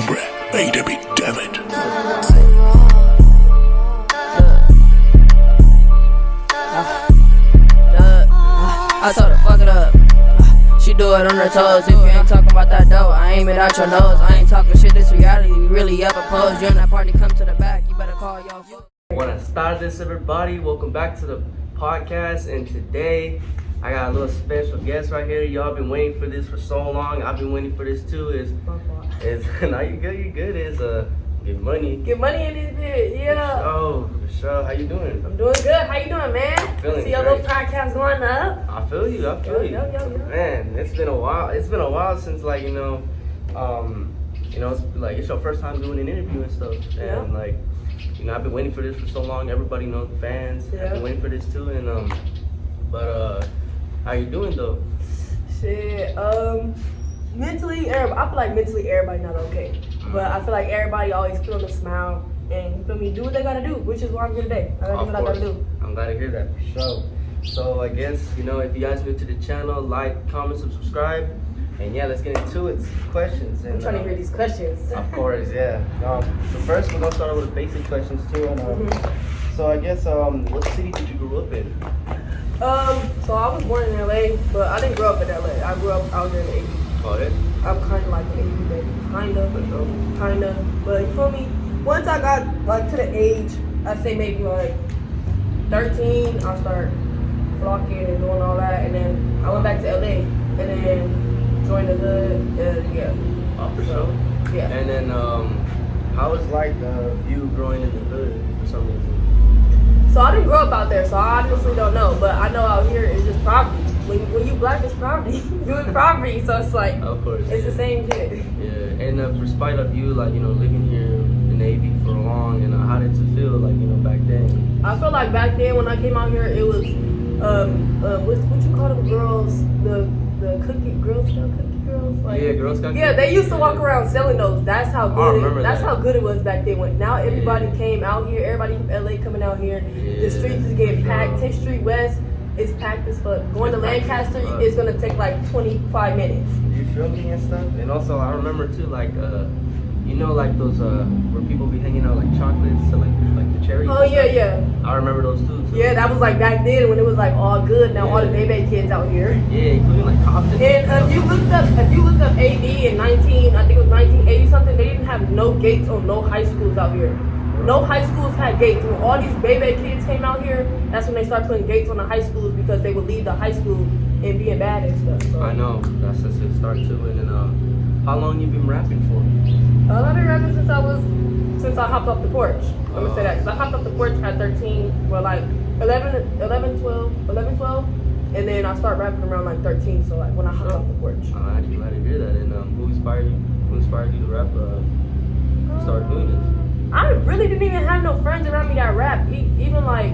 hombre, Ep.10. I told her fuck it up. She do it on her toes. If you ain't talking about that dough, I aim it out your nose. I ain't talking shit, this reality. We really up opposed. You in that party, come to the back. You better call your phone. Buenas tardes, everybody. Welcome back to the podcast. And today, I got a little special guest right here. Y'all been waiting for this for so long. I've been waiting for this too. Is now you good? Is Gettnmoney. Gettnmoney in this bit, yeah. Oh, for sure. How you doing? I'm doing good. How you doing, man? Feeling See your great. little podcast going up. I feel you. Yo. Man, it's been a while. It's been a while since it's like it's your first time doing an interview and stuff. Yeah. And like, I've been waiting for this for so long. Everybody knows the fans. Yeah. I've been waiting for this too. And how you doing though? Shit, mentally, I feel like mentally everybody not okay. But I feel like everybody always put on a smile and, you feel me, do what they gotta do, which is why I'm here today. I gotta do what I gotta do. I'm glad to hear that for sure. So I guess, if you guys new to the channel, like, comment, subscribe. And yeah, let's get into it. Questions. And, I'm trying to hear these questions. Of course, yeah. So first we're gonna start with basic questions too. And so I guess what city did you grow up in? So I was born in LA, but I didn't grow up in LA. I grew up out here in the 80s. Oh, yeah? I'm kind of like an 80s baby. Kinda. But you feel me? Once I got like to the age, I'd say maybe like 13, I started flocking and doing all that. And then I went back to LA and then joined the hood. Yeah. Oh, for sure. Yeah. And then how was like you growing in the hood for some reason? So I didn't grow up out there, so I honestly don't know. But I know out here it's just poverty. When you black, it's poverty. You in poverty, so it's like, of course, it's the same shit. Yeah, and for spite of you, like, living here in the Navy for long, and how did it feel, like, back then? I feel like back then when I came out here, it was, what you call them girls? The Girl Scout cookie girls? Like, yeah, Girl Scout. Yeah, they used to walk around selling those. That's how good. That's how good it was back then. When now everybody came out here, everybody from LA coming out here. The streets is getting packed. Take Street West is packed as fuck. Going to Lancaster is gonna take like 25 minutes. You feel me and stuff? And also I remember too, like like those where people be hanging out like chocolates, so like the cherries. Oh yeah. I remember those too. Yeah, that was like back then when it was like all good. Now all the baby kids out here. Yeah, including like Compton. And if you looked up AD in 1980 something, they didn't have no gates on no high schools out here. No high schools had gates. When all these baby kids came out here, that's when they started putting gates on the high schools because they would leave the high school and being bad and stuff. So. I know, that's a good start too. And then how long you been rapping for? I've been rapping since I hopped off the porch. I'm gonna say that because I hopped off the porch at 13, well like 11, 12, and then I started rapping around like 13. So like when I hopped off the porch. I'm actually glad to hear that. And who inspired you to rap? Start doing this? I really didn't even have no friends around me that rap. Even like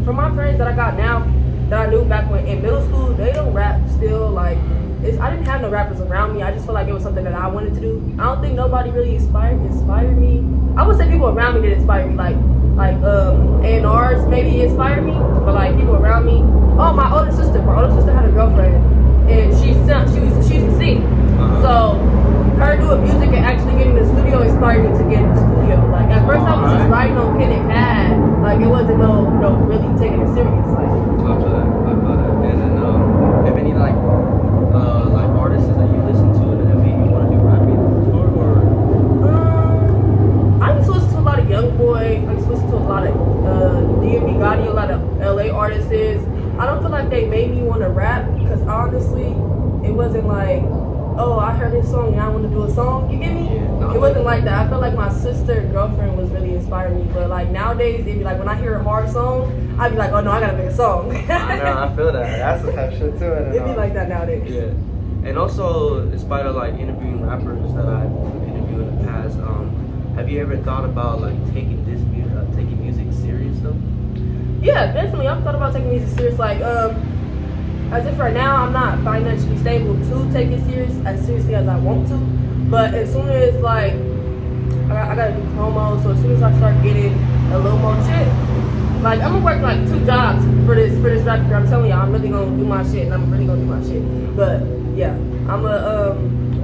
from my friends that I got now, that I knew back when in middle school, they don't rap still. Like, I didn't have no rappers around me. I just felt like it was something that I wanted to do. I don't think nobody really inspired me. I would say people around me that inspired me, like A&Rs maybe inspired me, but like people around me. Oh, my older sister had a girlfriend, and she used to sing. So her doing music and actually getting in the studio inspired me to get in the studio. Like at first I was just writing on pen and pad. Like it wasn't no really taking it serious. Like I feel that. And then have any like artists that you listen to and that maybe you want to do rapping for, or? I used to listen to a lot of Young Boy. I used to listen to a lot of DMB Gotti, a lot of LA artists. I don't feel like they made me want to rap because honestly, it wasn't like, oh, I heard this song and I want to do a song. You get me? Yeah, it wasn't like that. I felt like my sister girlfriend was really inspiring me. But like nowadays, it'd be like when I hear a hard song, I'd be like, oh no, I gotta make a song. I know, I feel that. That's the type of shit too. It'd be like that nowadays. Yeah. And also, in spite of like interviewing rappers that I've interviewed in the past, have you ever thought about like taking music serious though? Yeah, definitely. I've thought about taking music serious. Like as if right now I'm not financially stable to take it as seriously as I want to. But as soon as like I gotta do promos, so as soon as I start getting a little more shit, like I'm gonna work like 2 jobs for this rap career. I'm telling you, I'm really gonna do my shit and I'm really gonna do my shit. But yeah, I'm gonna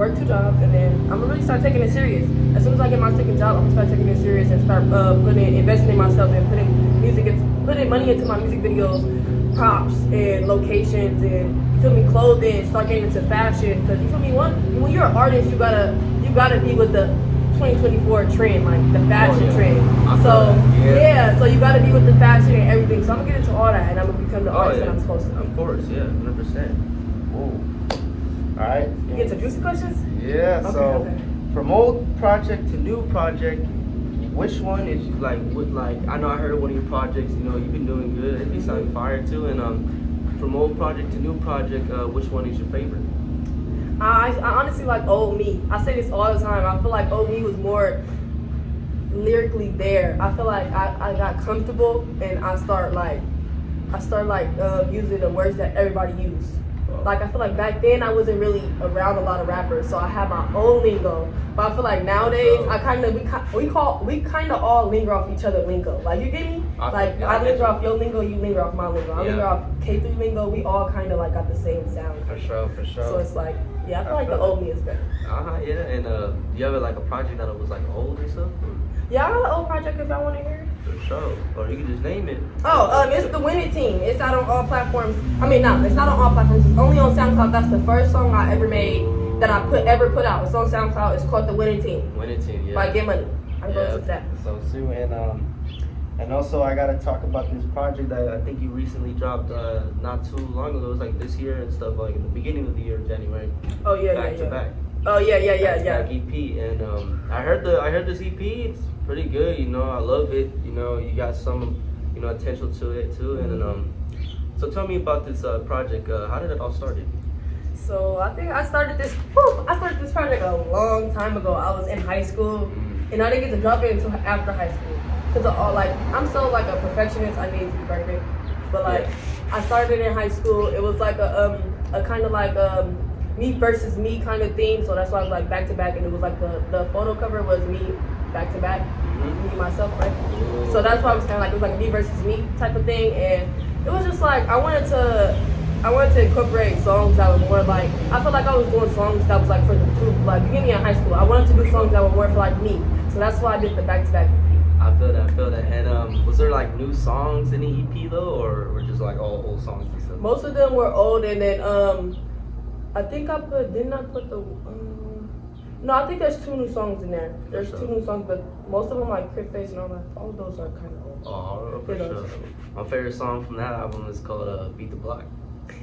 work 2 jobs, and then I'm gonna really start taking it serious. As soon as I get my second job, I'm gonna start taking it serious and start investing in myself and putting money into my music videos, props and locations, and you feel me, clothing. Start getting into fashion, because you feel me, when you're an artist, you gotta be with the 2024 trend, like the fashion trend. So so you gotta be with the fashion and everything. So I'm gonna get into all that, and I'm gonna become the artist that I'm supposed to be. Of course, 100%. All right. You get to juicy questions? Yeah. Okay, So okay. from old project to new project, which one is like? I know I heard of one of your projects. You know, you've been doing good. It be sounding fire too. And from old project to new project, which one is your favorite? I honestly like old me. I say this all the time. I feel like old me was more lyrically there. I feel like I got comfortable, and I start using the words that everybody use. Like, I feel like back then I wasn't really around a lot of rappers, so I had my own lingo. But I feel like nowadays we kind of all linger off each other lingo. Like, you get me? I linger off your lingo, you linger off my lingo. I linger off K3 lingo. We all kind of like got the same sound. For sure. So it's like, I feel like the old me is better. Yeah. And do you have like a project that was like old or something? Yeah, I got an old project if y'all want to hear it. For sure. Or you can just name it. It's the Winning Team. It's out on all platforms. I mean, no, it's not on all platforms. It's only on SoundCloud. That's the first song I ever made that I ever put out. It's on SoundCloud. It's called The Winning Team. Winning Team, yeah. By Gettnmoney. I'm going with that. So too, and also I gotta talk about this project that I think you recently dropped not too long ago. It was like this year and stuff, like in the beginning of the year, January. Oh yeah, back to back. Oh yeah. Back EP, and I heard this EP. It's pretty good. You know, I love it. You know, you got some, potential to it too. And then so tell me about this project. How did it all start? So I think I started this project a long time ago. I was in high school, and I didn't get to drop it until after high school. Cause I'm so like a perfectionist. I need to be perfect, but I started in high school. It was like a kind of like me versus me kind of theme. So that's why I was like back to back, and it was like the photo cover was me back to back, me myself, right? So that's why I was kind of like, it was like a me versus me type of thing, and it was just like I wanted to incorporate songs that were more like, I felt like I was doing songs that was like for the truth, like beginning in high school. I wanted to do songs that were more for like me, so that's why I did the back to back. I feel that. And was there like new songs in the EP though, or just like all old songs? Most of them were old, and then I think I think there's 2 new songs in there. There's 2 new songs, but most of them like Crip Face and all that. All of those are kind of old. Oh, for sure. My favorite song from that album is called "Beat the Block."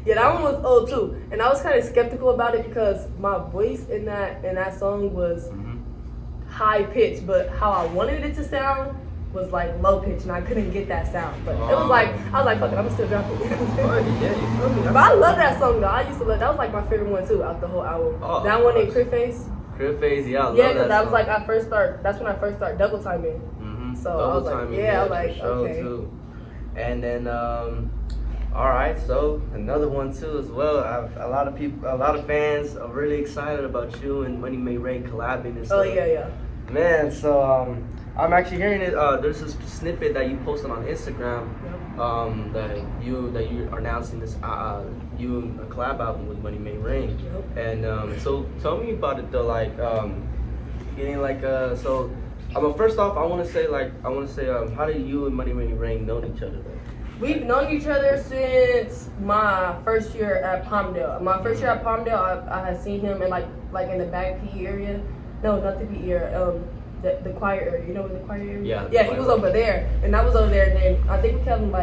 Yeah, that one was old too, and I was kind of skeptical about it because my voice in that song was high pitched, but how I wanted it to sound was like low pitch, and I couldn't get that sound. But it was like, I was like, fuck it, I'm still dropping it. But I love that song though. I used to love that. Was like my favorite one too out the whole album. That one in Crip Face. Crip Face, yeah, I love because that that song. was like that's when I first started double timing. So I was like, I was like, okay. Too. And then all right, so another one too as well. A lot of fans are really excited about you and Money May Rain collabing and stuff. Oh yeah. Man, so I'm actually hearing it. There's this snippet that you posted on Instagram that you are announcing this you a collab album with Money May Rain. And so tell me about it though, like getting like so. First off, I want to say how did you and Money May Rain know each other though? We've known each other since my first year at Palmdale. My first year at Palmdale, I had seen him in like in the back PE area. No, not the PE area. The choir area. You know what the choir area? Yeah, he was over there, and I was over there. And then I think we kind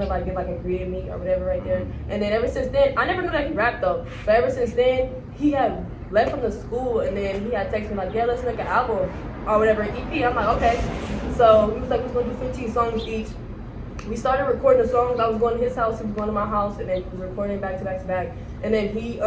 of did like a greeting me or whatever right there. And then ever since then, I never knew that he rapped though. But ever since then, he had left from the school, and then he had texted me like, yeah, let's make an album or whatever, EP. I'm like, okay. So he was like, we're gonna do 15 songs each. We started recording the songs. I was going to his house, he was going to my house, and then he was recording back to back to back. And then we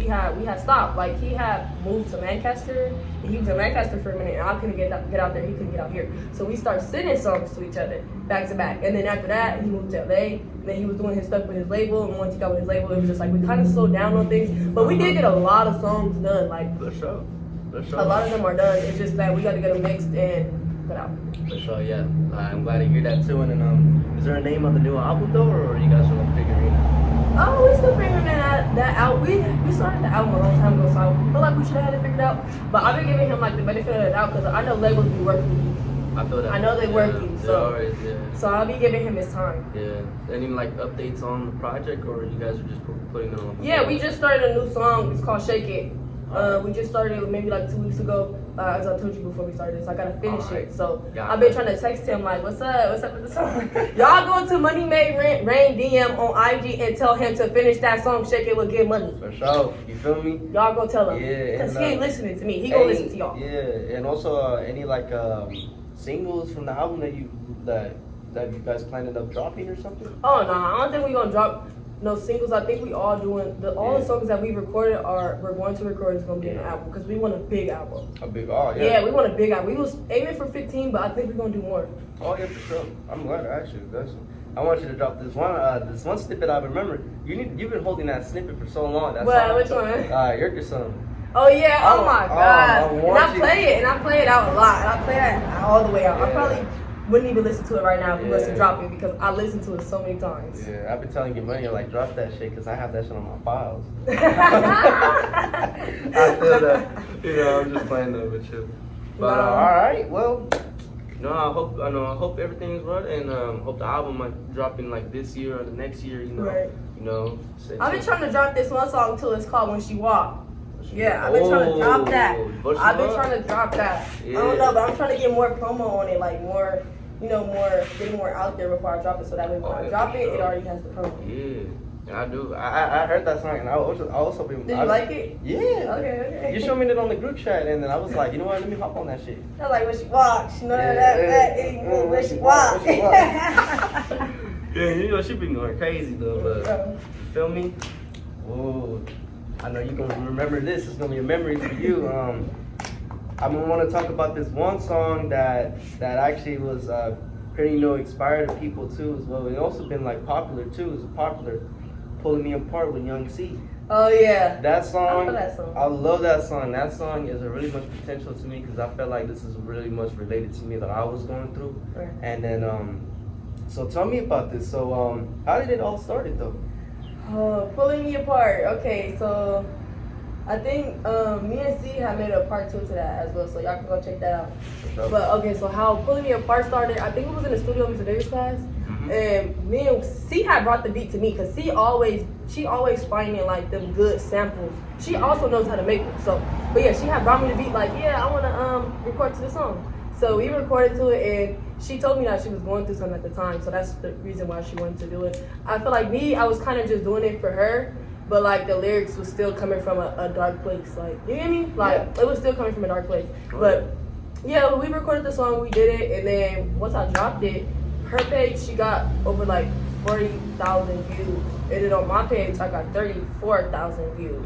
had stopped. Like, he had moved to Lancaster, and he was in Lancaster for a minute, and I couldn't get out there, he couldn't get out here. So we started sending songs to each other back to back. And then after that, he moved to LA, and then he was doing his stuff with his label, and once he got with his label, it was just like we kind of slowed down on things. But we did get a lot of songs done, like For sure. a lot of them are done. It's just that we got to get them mixed and put out. For sure, yeah. I'm glad to hear that too. And then, is there a name of the new album though, or are you guys still figuring it out? Oh, we still figuring that out. We started the album a long time ago, so I feel like we should have had it figured out. But I've been giving him like the benefit of the doubt because I know labels be working. I feel that. I know they're working, so so I'll be giving him his time. Yeah. Any like updates on the project, or you guys are just putting it on? Yeah, we just started a new song. It's called Shake It. We just started maybe like 2 weeks ago, as I told you before we started, so I gotta finish it. So I've been trying to text him like, what's up with the song? Y'all go to Money Made Rain DM on IG and tell him to finish that song, Shake It with Get Money. For sure, you feel me? Y'all go tell him. Yeah, Cause he ain't listening to me. He gonna listen to y'all. Yeah, and also any like singles from the album that you guys planning on dropping or something? Oh no, I don't think we gonna drop no singles. I think we all doing the songs that we recorded we're going to record is gonna be an album because we want a big album. Yeah, we want a big album. We was aiming for 15, but I think we're gonna do more. Oh yeah, for sure. I'm glad actually. I want you to drop this one snippet I remember. You've been holding that snippet for so long. Which one? Your song. Oh yeah, oh my god. And I play it out a lot. And I play that all the way out. Yeah. I probably wouldn't even listen to it right now if we was to drop it because I listened to it so many times. Yeah, I've been telling you, money, like drop that shit because I have that shit on my files. I feel that. I'm just playing though with you. But all right, well, I hope everything's right, and hope the album might drop in like this year or the next year. Right. I've been so. trying to drop this one song too. It's called When She Walk. Yeah, I've been trying to drop that. I've been trying to drop that. Yeah. I don't know, but I'm trying to get more promo on it, like more, getting more out there before I drop it, so that way when I drop it, it already has the promo. Yeah, I do. I heard that song, and I also been. Did you like it? Yeah. Okay. You showed me it on the group chat, and then I was like, you know what? Let me hop on that shit. I like when she walks. You know that when she walks. Yeah, she been going crazy though, but you feel me? Whoa. I know you're gonna remember this. It's gonna be a memory for you. I'm gonna want to talk about this one song that actually was pretty inspired of people too as well. It also been like popular too. It's popular, Pulling Me Apart with Young C. Oh yeah. That song. I love that song. That song is a really much potential to me because I felt like this is really much related to me that I was going through. Right. And then so tell me about this. So how did it all started though? Pulling Me Apart. Okay, so I think me and C have made a part 2 to that as well, so y'all can go check that out. Sure. But okay, so how Pulling Me Apart started, I think it was in the studio with the Davis class, and me and C had brought the beat to me because she always finding like them good samples. She also knows how to make them. So, but yeah, she had brought me the beat like, yeah, I want to record to the song. So we recorded to it, and she told me that she was going through something at the time, so that's the reason why she wanted to do it. I feel like I was kind of just doing it for her, but like the lyrics was still coming from a dark place. Like, you get me? Like, it was still coming from a dark place. But yeah, we recorded the song, we did it, and then once I dropped it, her page, she got over like 40,000 views. And then on my page, I got 34,000 views.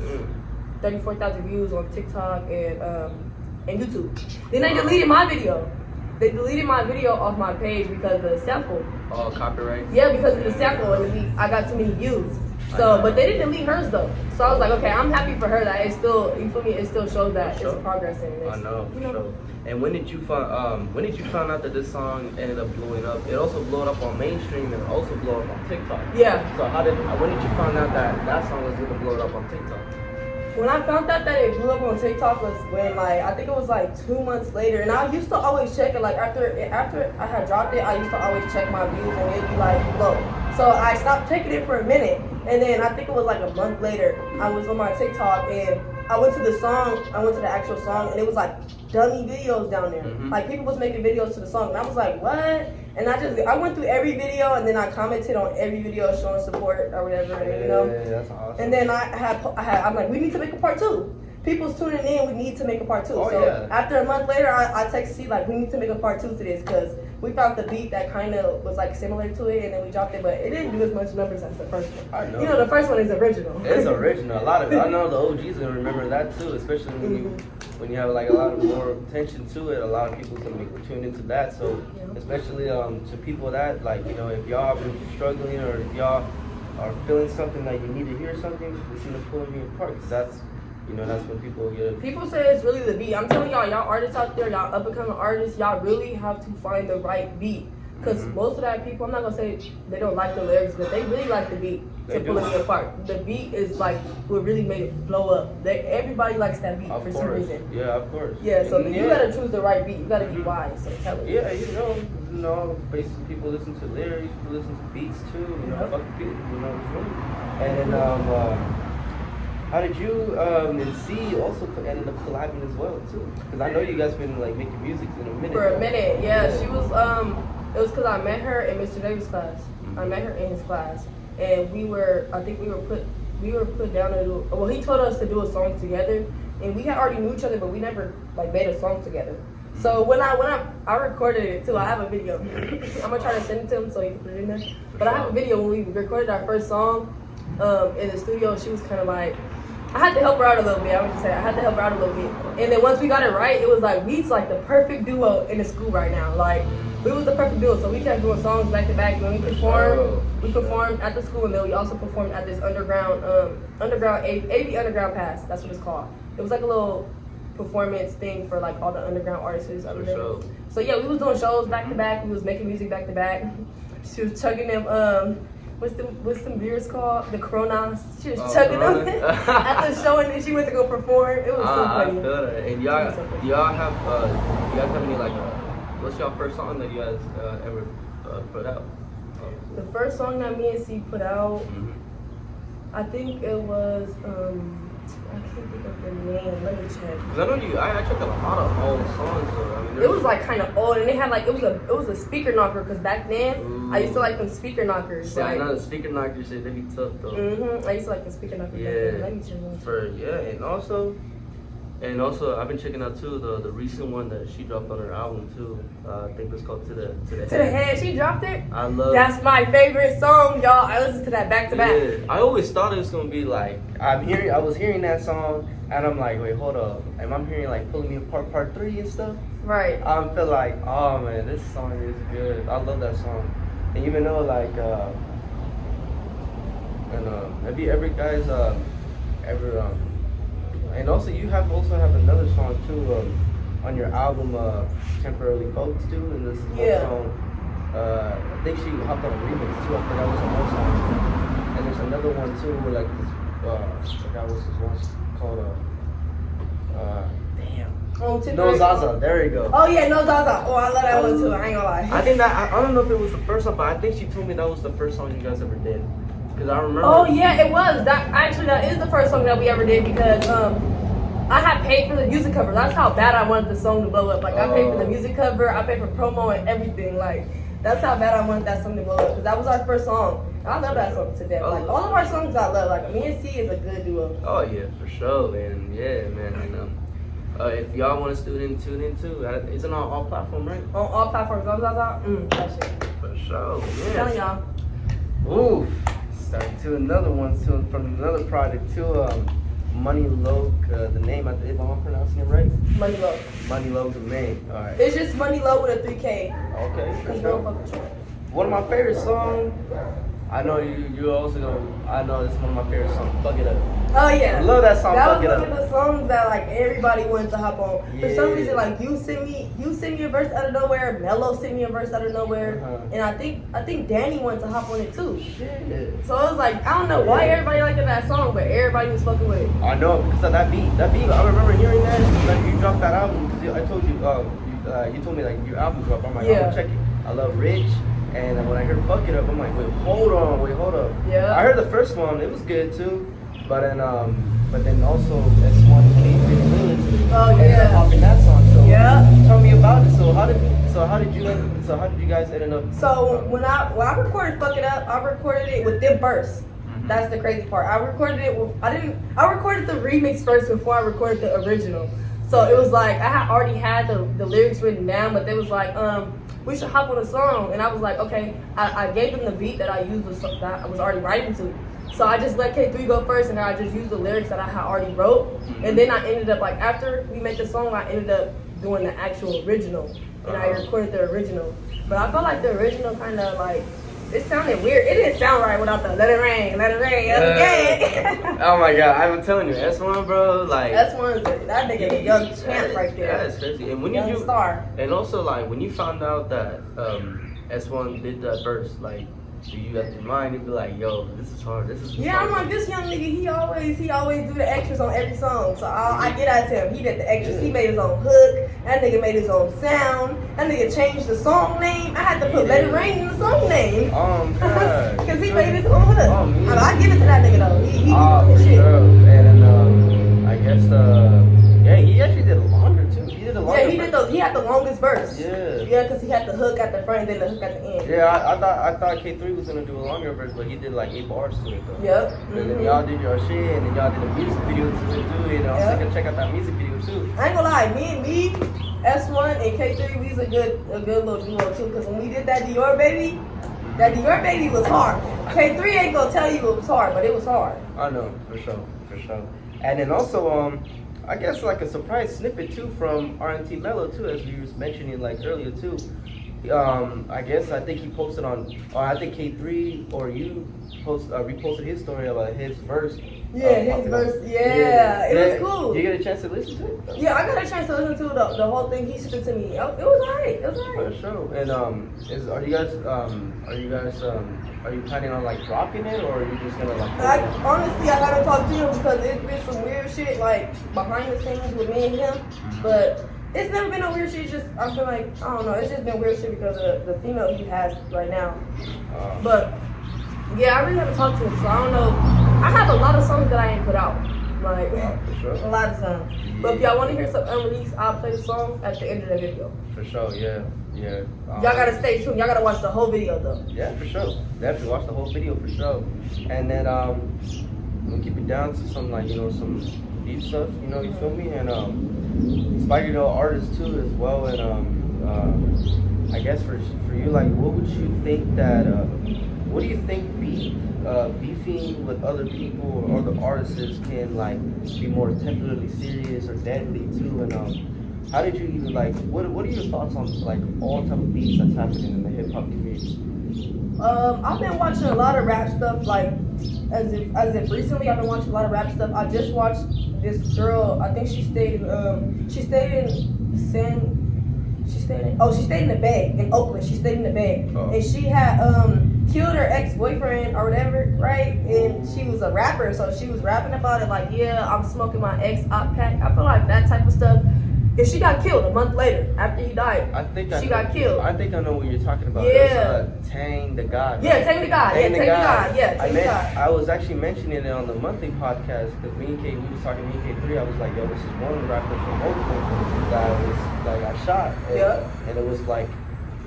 34,000 views on TikTok and YouTube. Then they deleted my video. They deleted my video off my page because of the sample. Oh, copyright? Yeah, because of the sample, and I got too many views. So, but they didn't delete hers though. So I was like, okay, I'm happy for her that it still, you feel me? It still shows that it's progress in this. I know. Sure. And when did you find out that this song ended up blowing up? It also blew up on mainstream and also blew up on TikTok. Yeah. So when did you find out that song was gonna blow up on TikTok? When I found out that it blew up on TikTok was when I think it was 2 months later, and I used to always check it after I had dropped it. I used to always check my views and it'd be low. So I stopped checking it for a minute, and then I think it was a month later. I was on my TikTok and I went to the actual song, and it was dummy videos down there. People was making videos to the song, and I was like, what? And I went through every video, and then I commented on every video showing support or whatever, Yeah, that's awesome. And then I'm like, we need to make a part 2. People's tuning in, we need to make a part 2. After a month later, I text C we need to make a part 2 to this because we found the beat that kind of was similar to it, and then we dropped it, but it didn't do as much numbers as the first one. I know. The first one is original. It's original. I know the OGs gonna remember that too, especially when you have a lot of more attention to it. A lot of people's gonna be tuned into that. So especially to people that if y'all been struggling or if y'all are feeling something that you need to hear something, listen to Pulling Me Apart because that's You know, that's when people get. People say it's really the beat. I'm telling y'all artists out there, y'all up and coming artists, y'all really have to find the right beat. Because most of that people, I'm not gonna say they don't like the lyrics, but they really like the beat to pull it apart. The beat is like what really made it blow up. Everybody likes that beat for some reason. Yeah, of course. Yeah, so you gotta choose the right beat. You gotta be wise. So tell it. Yeah, you know, basically people listen to lyrics, people listen to beats too. You know, fuck the beat, you know what's really. And then how did you and C also ended up collabing as well too? Because I know you guys been like making music in a minute. For a minute, yeah. She was it was because I met her in Mr. Davis' class. I met her in his class, and we were put down to do. Well, he told us to do a song together, and we had already knew each other, but we never like made a song together. So when I recorded it too. I have a video. I'm gonna try to send it to him so he can put it in there. But I have a video when we recorded our first song in the studio. She was kind of like, I had to help her out a little bit. I would just say I had to help her out a little bit. And then once we got it right, it was like we's like the perfect duo in the school right now. Like. We was the perfect duo, so we kept doing songs back to back. When we performed at the school, and then we also performed at this underground AV Underground Pass. That's what it's called. It was like a little performance thing for like all the underground artists over there. So yeah, we was doing shows back to back. We was making music back to back. She was chugging them what's them beers called? The Coronas. She was chugging them at the show, and then she went to go perform. It was so funny. I feel that. And y'all have you guys have any like what's your first song that you guys ever put out? The first song that me and C put out, I think it was, I can't think of the name, let me check. Cause I know I checked out a lot of old songs though. I mean, it was like kind of old, and they had like, it was a speaker knocker, cause back then, I used to like them speaker knockers. Yeah, like, I know the speaker knockers shit, they be tough though. I used to like the speaker knockers. Yeah. Let me check. And also, I've been checking out too the recent one that she dropped on her album too. I think it's called To the Head. She dropped it. I love. That's my favorite song, y'all. I listened to that back to back. Yeah, I always thought it was gonna be like I was hearing that song and I'm like, wait, hold up, am I hearing like Pulling Me Apart Part 3 and stuff? Right. I feel like, oh man, this song is good. I love that song. And even though like, have you ever guys and also you have another song too on your album Temporarily Folks too, and this is one song. I think she hopped on a remix too. I forgot what's on her song. And there's another one too where like this I forgot what's this one called No Zaza, there you go. Oh yeah, No Zaza. Oh, I love that one too. I ain't gonna lie. I think that I don't know if it was the first song, but I think she told me that was the first song you guys ever did. Cause I remember. Oh yeah, it was. That is the first song that we ever did because I had paid for the music cover. That's how bad I wanted the song to blow up. Like I paid for the music cover, I paid for promo and everything. Like that's how bad I wanted that song to blow up. Cause that was our first song. I love that song to death. Like all of our songs I love. Like me and C is a good duo. Oh yeah, for sure, man. Yeah, man. And if y'all want to tune in too. It's on all platforms, right? On all platforms. That shit. For sure. Yeah. I'm telling y'all. Ooh. Starting to another one too, from another project too. Money Low, the name, if I'm pronouncing it right. Money Low. Money Low's the name. All right. It's just Money Low with a 3K. Okay. Cause we don't fuck with you. One of my favorite songs. I know you also know. I know it's one of my favorite songs. Fuck It Up. Oh yeah. I love that song. That was one of the songs that like everybody wanted to hop on. Yeah. For some reason, like you sent me a verse out of nowhere. Mello sent me a verse out of nowhere, and I think Danny wanted to hop on it too. Shit. So it was like I don't know why everybody liked that song, but everybody was fucking with it. I know because of that beat. That beat. I remember hearing that. Like you dropped that album because I told you. You told me like your album dropped. I'm like, I'm gonna check it. I love Rich. And when I heard Fuck It Up, I'm like, wait, hold up. Yeah. I heard the first one, it was good too. But then also S1 K ended up popping that song. So tell me about it. So how did you guys end up? So when I recorded Fuck It Up, I recorded it with them first. That's the crazy part. I recorded the remix first before I recorded the original. So it was like I already had the lyrics written down, but they was like, we should hop on a song. And I was like, okay. I gave them the beat that I used that I was already writing to. So I just let K3 go first, and then I just used the lyrics that I had already wrote. And then I ended up, like, after we made the song, I ended up doing the actual original. And I recorded the original. But I felt like the original kind of, like, it sounded weird. It didn't sound right without the let it rain. Okay. Oh my god, I'm telling you, S1, bro, like S1's that nigga a young champ right there. Yeah, it's crazy. And when young you star. and also like when you found out that S1 did that verse, like do you have your mind and be like, yo, this is hard. This is Yeah, I'm like this young nigga. He always do the extras on every song. So I get out to him. He did the extras. He made his own hook. That nigga made his own sound. That nigga changed the song name. I had to put Let It Rain in the song name. God. Because he made his own hook. I give it to that nigga though. He for shit. sure. And then I guess yeah, he actually did a longer too. He did a longer. Yeah, he had the longest verse. Yeah. Yeah, because he had the hook at the front and then the hook at the end. Yeah, I thought K3 was gonna do a longer verse, but he did like 8 bars to it though. Yep. And then y'all did your shit, and then y'all did a music video to it too. And I was gonna check out that music video too. I ain't gonna lie, me, S1 and K3, we was a good little duo too. Because when we did that Dior baby was hard. K3 ain't gonna tell you it was hard, but it was hard. I know, for sure. And then also, I guess like a surprise snippet too from R&T Mello too, as we was mentioning like earlier too. I think he posted on, or I think K3 or you reposted his story about his verse. Yeah, his verse. Yeah, it was cool. Did you get a chance to listen to it? Yeah, I got a chance to listen to the whole thing. He sent it to me. It was alright. For sure. And are you planning on like dropping it, or are you just gonna like? Honestly, I gotta talk to him because it's been some weird shit like behind the scenes with me and him, but. It's never been no weird shit. It's just I feel like I don't know. It's just been weird shit because of the female he has right now. But yeah, I really haven't talked to him, so I don't know. I have a lot of songs that I ain't put out, like for sure. a lot of songs. But if y'all want to hear some unreleased, I'll play the song at the end of the video. For sure, yeah. Y'all gotta stay tuned. Y'all gotta watch the whole video though. Yeah, for sure. Definitely watch the whole video for sure. And then we'll keep it down to some like some deep stuff. You feel me? And inspire artists too as well. And I guess for you, like, what would you think that? What do you think beefing with other people or other artists can like be more temporarily serious or deadly too? And how did you even like? What are your thoughts on like all type of beefs that's happening in the hip hop community? I've been watching a lot of rap stuff like as if recently I've been watching a lot of rap stuff. I just watched this girl. I think she stayed in the Bay in Oakland. She stayed in the Bay, and she had killed her ex-boyfriend or whatever, right? And she was a rapper, so she was rapping about it like, yeah, I'm smoking my ex-op pack. I feel like that type of stuff. And she got killed a month later after he died. She got killed. I think I know what you're talking about. Yeah. It's, Tang the God. Yeah, Tang the God. Tang the God. I was actually mentioning it on the monthly podcast because me and K3. I was like, yo, this is one rapper from Oakland that was like got shot. And it was like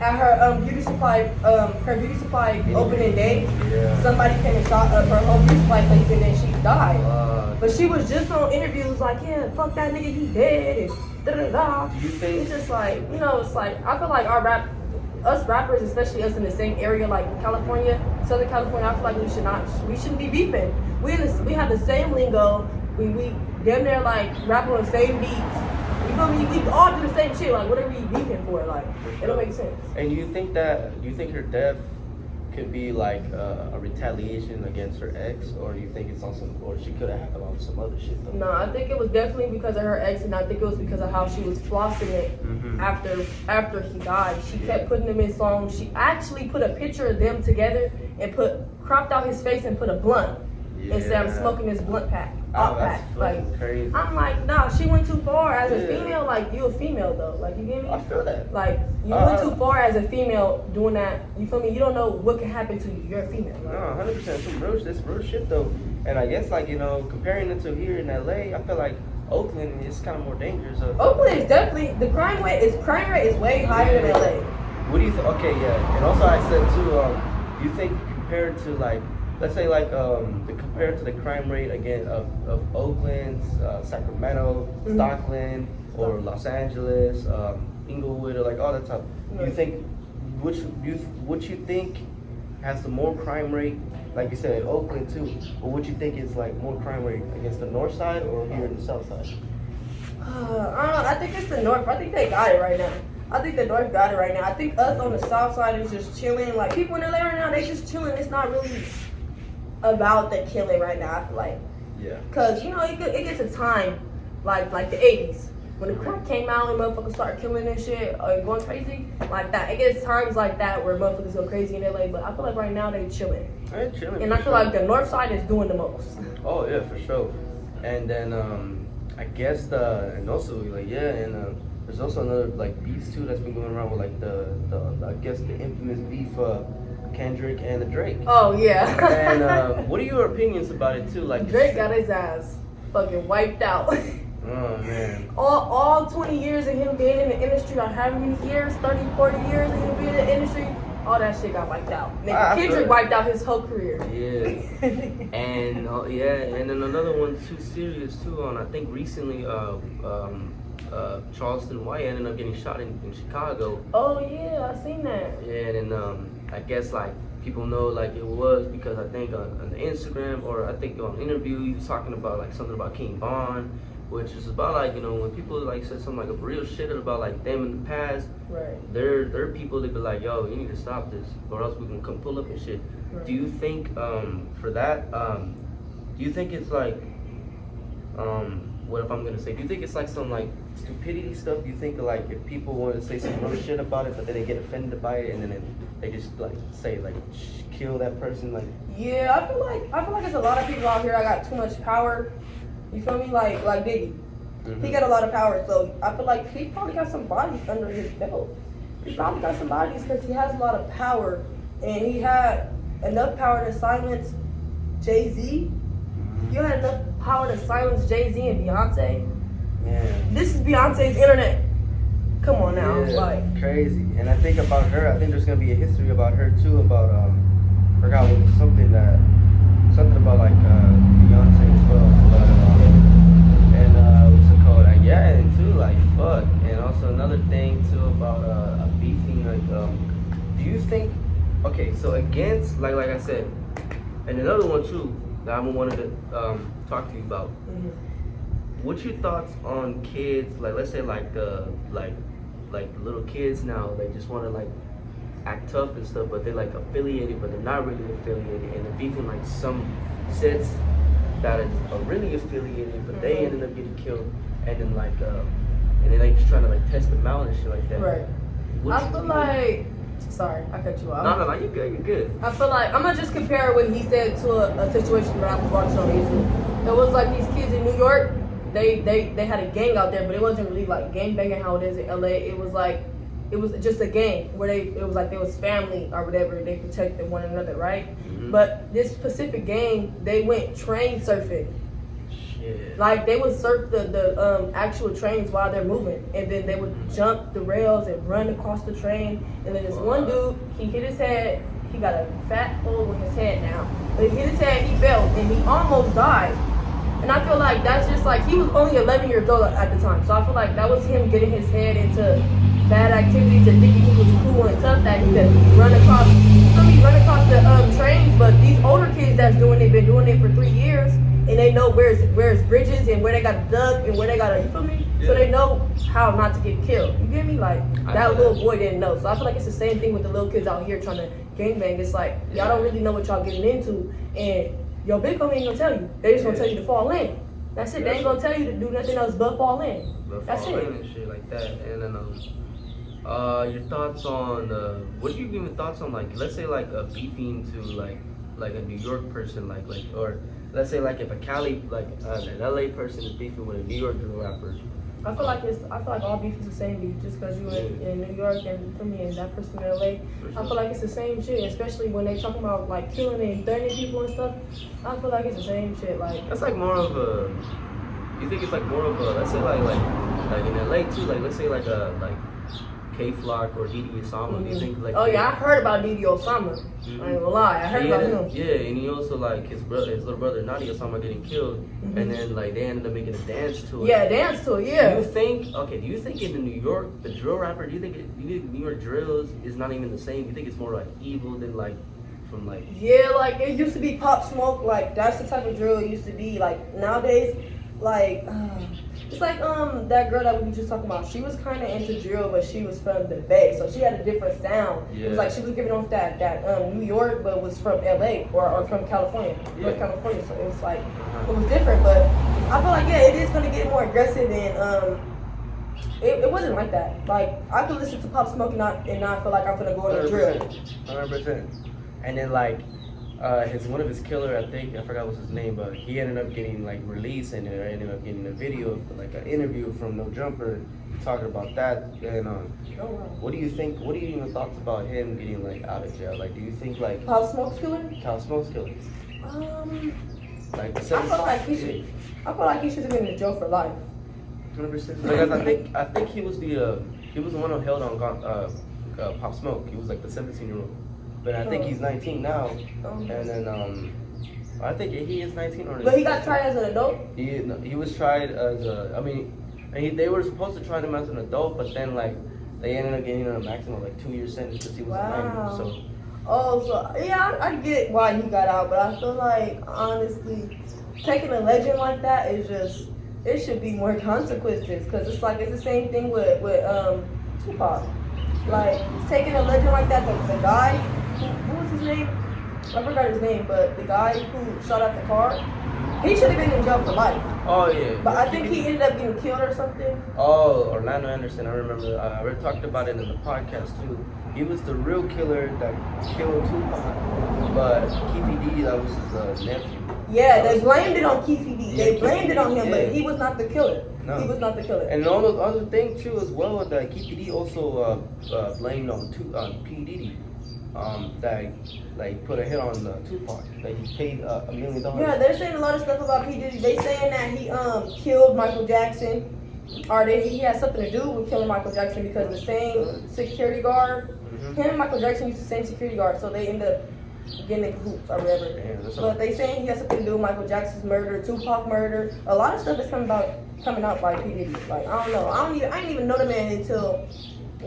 at her beauty supply opening day. Yeah. Somebody came and shot up her whole beauty supply place and then she died. But she was just on interviews like, yeah, fuck that nigga, he dead. And da-da-da. Do you think it's just like, it's like I feel like us rappers, especially us in the same area like California, Southern California, I feel like we shouldn't be beefing. We have the same lingo. We damn near like rap on the same beats. You feel me? We all do the same shit. Like, what are we beefing for? Like, it don't make sense. And do you think her death could be like a retaliation against her ex, or do you think it's on some, or she could have happened on some other shit though? No, I think it was definitely because of her ex, and I think it was because of how she was flossing it after he died. She kept putting them in songs. She actually put a picture of them together and cropped out his face and put a blunt and said, I'm smoking this blunt pack. Pack. Like, crazy. I'm like, nah, she went too far as a female. Like, you a female though. Like, you get me? I feel that. Like, you went too far as a female doing that. You feel me? You don't know what can happen to you. You're a female. Like. No, 100%. That's real shit though. And I guess like comparing it to here in LA, I feel like Oakland is kind of more dangerous. Oakland is definitely the crime rate is way higher than LA. What do you think? Okay, yeah. And also I said too. Do you think compared to like, let's say like compared to the crime rate again of Oakland, Sacramento, Stockton, or Los Angeles, Inglewood, or like all that stuff, do you think which you think has the more crime rate? Like you said, Oakland too. But what you think is like more crime rate against the north side or here in the south side? I don't know. I think it's the north. I think they got it right now. I think the North got it right now. I think us on the South side is just chilling. Like people in LA right now, they just chilling. It's not really about the killing right now. I feel like, Yeah. cause you know it gets a time like the 80s when the crack came out and motherfuckers started killing and shit, going crazy like that. It gets times like that where motherfuckers go crazy in LA. But I feel like right now they chilling. They're chilling. And I feel like the North side is doing the most. Oh yeah, for sure. And then I guess and also like there's also another like beefs too that's been going around with like the I guess the infamous beef Kendrick and the Drake. Oh yeah. And what are your opinions about it too? Like Drake got his ass fucking wiped out. Oh man. All 20 years of him being in the industry, or however many years, 30, 40 years of him being in the industry, all that shit got wiped out. Nigga, Kendrick wiped out his whole career. Yeah. And and then another one too serious too on I think recently Charleston White ended up getting shot in Chicago. Oh yeah, I seen that. Yeah, and I guess like people know like it was because I think on the Instagram or I think on an interview he was talking about like something about King Von, which is about like, you know, when people like said something like a real shit about like them in the past, right? They're people that be like, yo, you need to stop this or else we can come pull up and shit. Right. Do you think for that do you think it's like what if I'm gonna say? Do you think it's like some like stupidity stuff? Do you think like if people want to say some real shit about it, but then they get offended by it, and then they just like say like kill that person? Like yeah, I feel like there's a lot of people out here that got too much power. You feel me? Like Biggie, he got a lot of power, so I feel like he probably got some bodies under his belt. He probably got some bodies because he has a lot of power, and he had enough power to silence Jay-Z. You had enough power to silence Jay-Z and Beyonce. yeah. This is Beyonce's internet. Come on now, Yeah, like crazy. And I think about her. I think there's gonna be a history about her too. About forgot what was something about like Beyonce as well. But and what's it called? Yeah, and too like fuck. And also another thing too about a beefing like do you think? Okay, so against like I said, and another one too that I wanted to talk to you about. What's your thoughts on kids, like let's say like little kids now, they just want to like act tough and stuff, but they're like affiliated, but they're not really affiliated, and they're beefing like some sets that are really affiliated, but they ended up getting killed, and then like and then they just trying to like test them out and shit like that. right. I feel like, sorry, I cut you off. No, you're good, you're good. I feel like I'm gonna just compare what he said to a situation that I was watching on YouTube. There was like these kids in New York. They had a gang out there, but it wasn't really like gang banging how it is in LA. It was just a gang where it was like they was family or whatever. They protected one another, right? Mm-hmm. But this specific gang, they went train surfing. Shit. Like they would surf the actual trains while they're moving, and then they would jump the rails and run across the train. And then this one dude, he hit his head. He got a fat hole in his head now, but he hit his head. He fell and he almost died. And I feel like that's just like, he was only 11 years old at the time. So I feel like that was him getting his head into bad activities and thinking he was cool and tough, that he could run across the trains. But these older kids that's doing it, been doing it for 3 years, and they know where's bridges and where they got to duck and where they got to, you feel me? Yeah. So they know how not to get killed. You get me? Like, that little boy didn't know. So I feel like it's the same thing with the little kids out here trying to gangbang. It's like, y'all don't really know what y'all getting into, and your big homie ain't gonna tell you. They just gonna tell you to fall in. That's it. They ain't gonna tell you to do nothing else but fall in. That's it. And shit like that. And then your thoughts on what do you give your thoughts on like, let's say like a beefing to like a New York person like or let's say like if a Cali like an LA person is beefing with a New York rapper. I feel like all beef is the same beef, just because you in New York and for me and that person in LA. Sure. I feel like it's the same shit, especially when they talking about like killing and threatening people and stuff. I feel like it's the same shit. Like that's like more of a. You think it's like more of a, let's say like in LA too, like let's say like K-Flock or Didi Osama. Do you think like? Oh yeah, I heard about Didi Osama. I ain't gonna lie, I heard about him. Yeah, and he also like his little brother Nadia Osama getting killed, and then like they ended up making a dance to it. Yeah, dance to it. Yeah. Do you think in New York the drill rapper? Do you think New York drills is not even the same? Do you think it's more like evil than like from like? Yeah, like it used to be Pop Smoke. Like that's the type of drill it used to be. Like nowadays, like It's like that girl that we were just talking about. She was kind of into drill, but she was from the Bay, so she had a different sound. Yeah. It was like she was giving off that New York, but was from LA or from California, North California. So it was like it was different. But I feel like it is gonna get more aggressive, and it wasn't like that. Like I could listen to Pop Smoke and not feel like I'm gonna go on a drill. 100%. And then like one of his killer, I forgot what's his name, but he ended up getting like released, and I ended up getting a video, like an interview from No Jumper talking about that. And what do you think? What are your thoughts about him getting like out of jail? Like, do you think like Pop Smoke's killer? Pop Smoke's killer? Like I feel like he should have been in jail for life. 100%. Because I think he was the one who held on Pop Smoke. He was like the 17-year-old. But I think he's 19 now, and then I think he is 19 or. But he got tried as an adult. He was tried as they were supposed to try him as an adult, but then like they ended up getting a maximum of like 2-year sentence because he was a minor. So. Oh, so yeah, I get why he got out, but I feel like honestly, taking a legend like that is just it should be more consequences because it's the same thing with Tupac. Like taking a legend like that, the guy. What was his name? I forgot his name, but the guy who shot at the car, he should have been in jail for life. Oh yeah. But I think he ended up getting killed or something. Oh, Orlando Anderson. I remember. I already talked about it in the podcast too. He was the real killer that killed Tupac, but Keefy D, that was his nephew. Yeah, they blamed it on Keefy D. They blamed it on him, but he was not the killer. No. He was not the killer. And all those other things too, as well, that Keefy D also blamed on P Diddy. That like put a hit on Tupac. That he paid $1 million. Yeah, they're saying a lot of stuff about P Diddy. They saying that he killed Michael Jackson, or that he had something to do with killing Michael Jackson because the same security guard, him and Michael Jackson used the same security guard, so they ended up getting in cahoots or whatever. Damn, but they saying he has something to do with Michael Jackson's murder, Tupac murder. A lot of stuff is coming out by P Diddy. Like I don't know. I didn't even know the man until.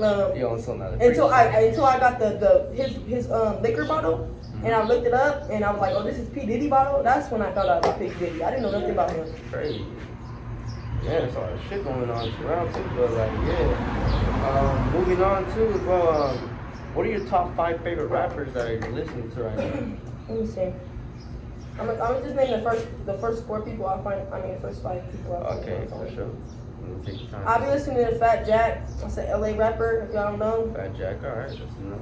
Until I got his liquor bottle, and I looked it up, and I was like, oh, this is P Diddy bottle. That's when I found out about P Diddy. I didn't know nothing about him. Crazy. Yeah, there's a lot of shit going on around too, but like yeah. Moving on too as well. What are your top 5 favorite rappers that you're listening to right now? Let me see. I'm just naming the first 4 people I find. I mean, the first 5 people I find. Okay, for sure. I'll be listening to Fat Jack. That's an LA rapper, if y'all don't know. Fat Jack, alright.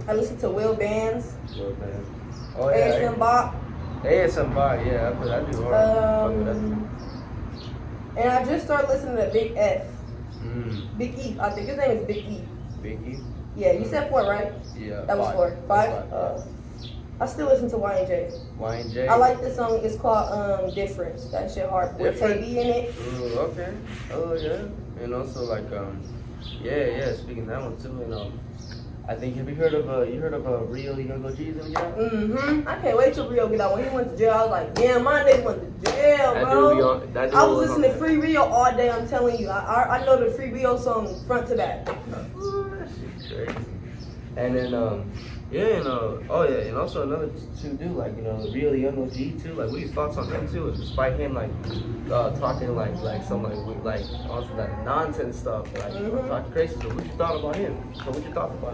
I listen to Will Bands. Oh yeah. ASM Bop. ASM Bop, yeah, I do hard. And I just started listening to Big F. Big E. I think his name is Big E. Big E? Yeah, you said 4, right? Yeah. That was 4. 5? I still listen to Y&J. Y&J? I like this song. It's called Difference. That shit hard. With Tay B in it. Ooh, okay. Oh, yeah. And also, like, yeah, speaking of that one, too, and, I think, have you heard of Rio, you gonna go G's and get out? I can't wait till Rio get out. When he went to jail, I was like, damn, my nigga went to jail, bro. I was listening to Free Rio all day, I'm telling you. I know the Free Rio song front to back. Ooh, that shit's crazy. And then, yeah, and and also another two dude, like, Real Young OG too. Like, what are your thoughts on him too? Despite him like talking like some like also that nonsense stuff, like talking crazy. So what you thought about him?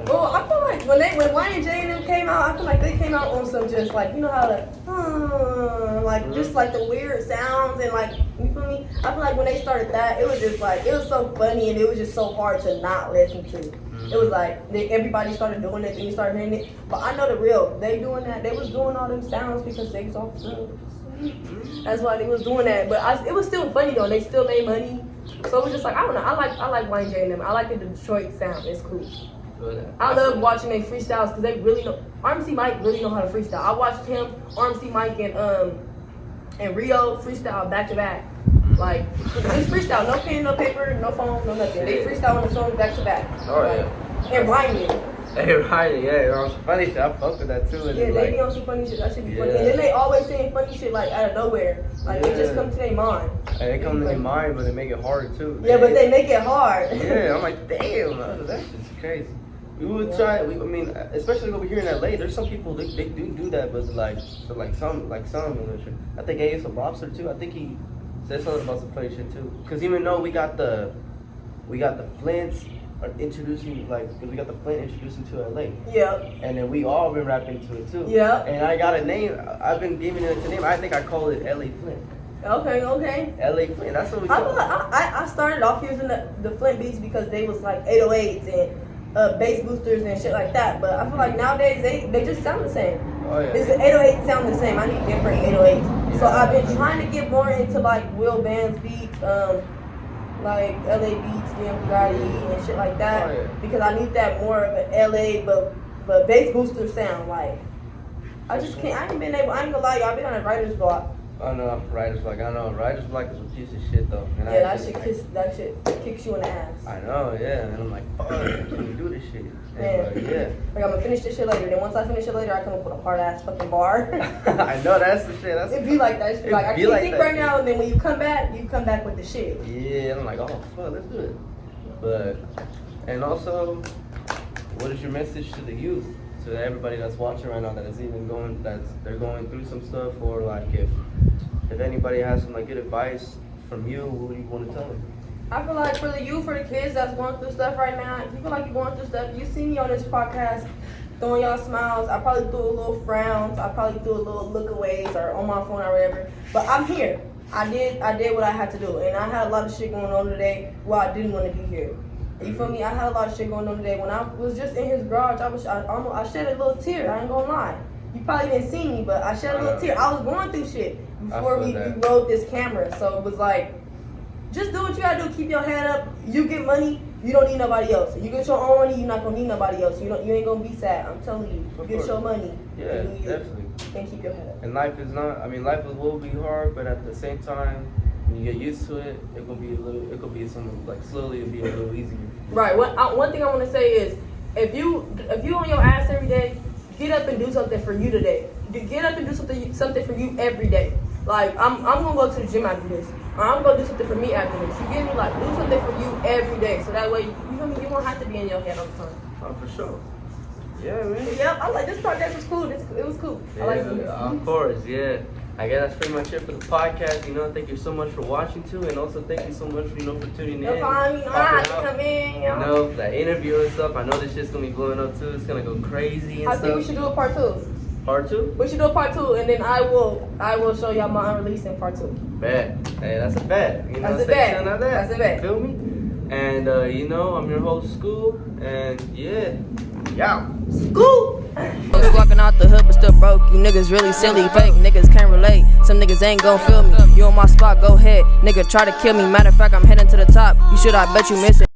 Well, I feel like when Y&J and them came out, I feel like they came out on some just like just like the weird sounds and like you feel me. I feel like when they started that, it was just like it was so funny and it was just so hard to not listen to. It was like everybody started doing it and you started hearing it. But I know the real, they doing that. They was doing all them sounds because they was off drugs. That's why they was doing that. But it was still funny though. They still made money. So it was just like, I don't know. I like Y&J and them. I like the Detroit sound. It's cool. I love watching they freestyles because they really know. RMC Mike really know how to freestyle. I watched him, RMC Mike and Rio freestyle back to back. Like, just freestyle, no pen, no paper, no phone, no nothing. They freestyle on the song back to back. Oh, yeah. And rhyming. Hey, rhyming, yeah. On some funny shit, I fuck with that too. Yeah, they be on some funny shit. That should be funny. And then they always saying funny shit like out of nowhere. Like, it just come to their mind. Hey, they come to their mind, but they make it hard too. Yeah, but they make it hard. Yeah, I'm like, damn, that's just crazy. We would try. I mean, especially over here in LA, there's some people they do that, but like some. I think A.S. Lobster too. I think he Say something about some funny shit too. Cause even though we got the Flints introducing, like, cause we got the Flint introducing to LA. Yeah. And then we all been rapping to it too. Yeah. And I got a name. I've been giving it a name. I think I call it LA Flint. Okay. LA Flint. That's what we call it. I started off using the Flint beats because they was like 808s and bass boosters and shit like that. But I feel like nowadays they just sound the same. Oh yeah. It's the 808 sound the same. I need different 808s. Yeah. So I've been trying to get more into like Will Band's beats, like LA beats, Bugatti and shit like that. Oh, yeah. Because I need that more of an LA but bass booster sound. Like I just can't. I ain't gonna lie, y'all. I've been on a writer's block. I know, writer's block. I know, writer's block is a piece of shit though. And Yeah, that shit kicks you in the ass. I know, yeah. And I'm like, fuck, I can't do this shit. And Yeah. Like I'm gonna finish this shit later. Then once I finish it later, I come up with a hard ass fucking bar. I know that's the shit. It'd be like that. Like I can't think right now, and then when you come back with the shit. Yeah, and I'm like, oh fuck, let's do it. But and also, what is your message to the youth? To everybody that's watching right now that is even going, they're going through some stuff, or like if anybody has some like good advice from you, what do you want to tell them? I feel like for the youth, for the kids that's going through stuff right now, if you feel like you're going through stuff, you see me on this podcast throwing y'all smiles. I probably threw a little frowns. I probably threw a little look aways or on my phone or whatever. But I'm here. I did what I had to do, and I had a lot of shit going on today while I didn't want to be here. You feel me? I had a lot of shit going on today. When I was just in his garage, I shed a little tear. I ain't gonna lie. You probably didn't see me, but I shed a little tear. I was going through shit before we rode this camera. So it was like, just do what you gotta do. Keep your head up. You get money, you don't need nobody else. You get your own money, you're not gonna need nobody else. You ain't gonna be sad. I'm telling you. Get your money. Yeah, definitely. And keep your head up. And life is not. I mean, life will be hard, but at the same time, when you get used to it, it could be something like slowly. It'll be a little easier. Right. One thing I want to say is, if you on your ass every day, get up and do something for you today. Get up and do something for you every day. Like I'm gonna go to the gym after this. Or I'm gonna do something for me after this. You get me? Like do something for you every day, so that way you won't have to be in your head all the time. Oh, for sure. Yeah, man. Yep. I like this podcast was cool. It was cool. Yeah, I like it. Of course. Yeah. I guess that's pretty much it for the podcast. Thank you so much for watching too, and also thank you so much for tuning in. No problem. I had to come in. That interview and stuff. I know this shit's gonna be blowing up too. It's gonna go crazy. I think we should do a part 2. Part 2? We should do a part 2, and then I will show y'all my unreleased in part 2. Bet. Hey, that's a bet. That's a bet. That's a bet. Feel me? And I'm your host, School, and yeah. School! Was walking out the hood but still broke. You niggas really silly, fake niggas can't relate. Some niggas ain't gon' feel me. You on my spot, go ahead. Nigga try to kill me. Matter of fact, I'm heading to the top. You should, I bet you miss it.